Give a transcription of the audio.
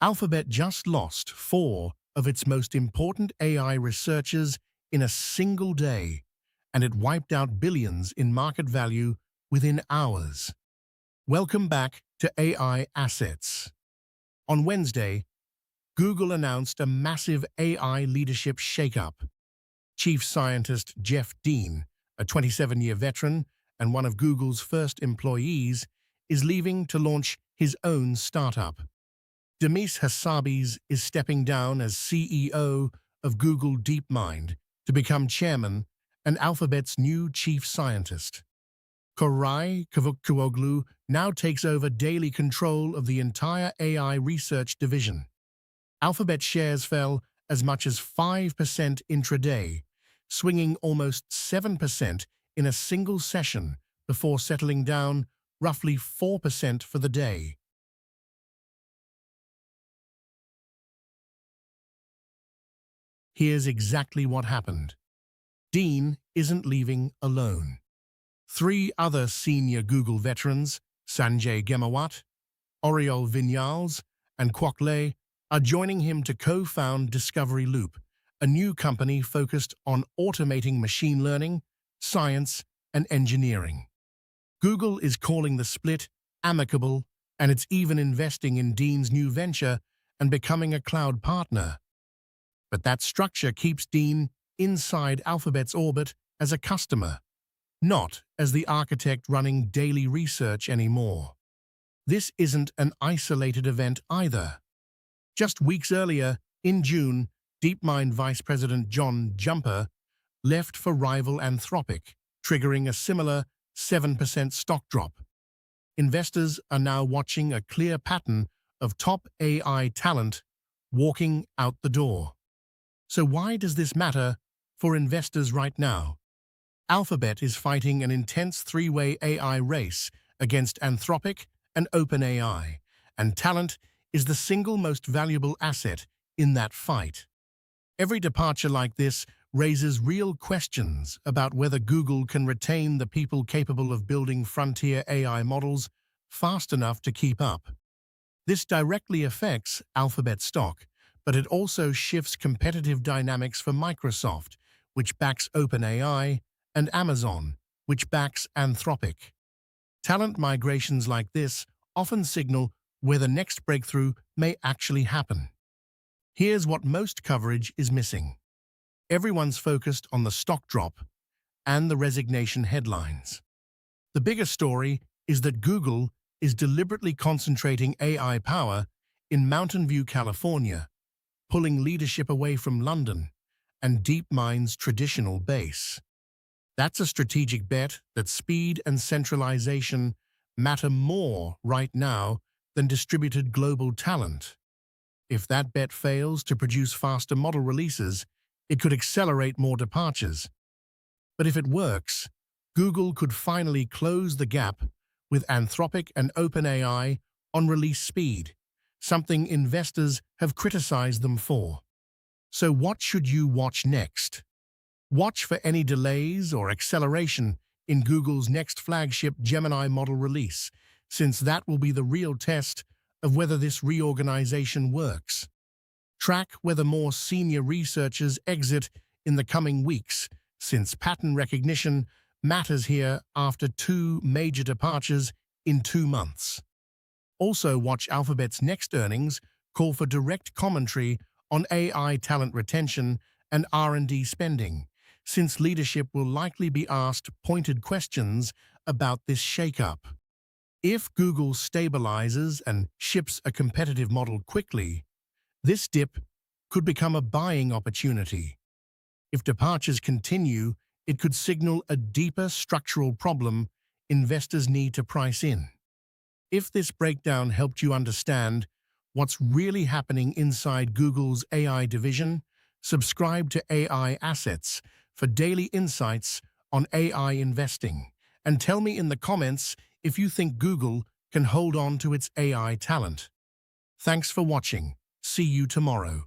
Alphabet just lost four of its most important AI researchers in a single day, and it wiped out billions in market value within hours. Welcome back to AI Assets. On Wednesday, Google announced a massive AI leadership shakeup. Chief Scientist Jeff Dean, a 27-year veteran and one of Google's first employees, is leaving to launch his own startup. Demis Hassabis is stepping down as CEO of Google DeepMind to become chairman and Alphabet's new chief scientist. Koray Kavukoglu now takes over daily control of the entire AI research division. Alphabet shares fell as much as 5% intraday, swinging almost 7% in a single session before settling down roughly 4% for the day. Here's exactly what happened. Dean isn't leaving alone. Three other senior Google veterans, Sanjay Gemawat, Oriol Vinyals, and Kwok Le, are joining him to co-found Discovery Loop, a new company focused on automating machine learning, science, and engineering. Google is calling the split amicable, and it's even investing in Dean's new venture and becoming a cloud partner. But that structure keeps Dean inside Alphabet's orbit as a customer, not as the architect running daily research anymore. This isn't an isolated event either. Just weeks earlier, in June, DeepMind Vice President John Jumper left for rival Anthropic, triggering a similar 7% stock drop. Investors are now watching a clear pattern of top AI talent walking out the door. So why does this matter for investors right now? Alphabet is fighting an intense three-way AI race against Anthropic and OpenAI, and talent is the single most valuable asset in that fight. Every departure like this raises real questions about whether Google can retain the people capable of building frontier AI models fast enough to keep up. This directly affects Alphabet stock, but it also shifts competitive dynamics for Microsoft, which backs OpenAI, and Amazon, which backs Anthropic. Talent migrations like this often signal where the next breakthrough may actually happen. Here's what most coverage is missing. Everyone's focused on the stock drop and the resignation headlines. The bigger story is that Google is deliberately concentrating AI power in Mountain View, California, pulling leadership away from London and DeepMind's traditional base. That's a strategic bet that speed and centralization matter more right now than distributed global talent. If that bet fails to produce faster model releases, it could accelerate more departures. But if it works, Google could finally close the gap with Anthropic and OpenAI on release speed, something investors have criticized them for. So what should you watch next? Watch for any delays or acceleration in Google's next flagship Gemini model release, since that will be the real test of whether this reorganization works. Track whether more senior researchers exit in the coming weeks, since pattern recognition matters here after two major departures in 2 months. Also, watch Alphabet's next earnings call for direct commentary on AI talent retention and R&D spending, since leadership will likely be asked pointed questions about this shakeup. If Google stabilizes and ships a competitive model quickly, this dip could become a buying opportunity. If departures continue, it could signal a deeper structural problem investors need to price in. If this breakdown helped you understand what's really happening inside Google's AI division, subscribe to AI Assets for daily insights on AI investing, and tell me in the comments if you think Google can hold on to its AI talent. Thanks for watching. See you tomorrow.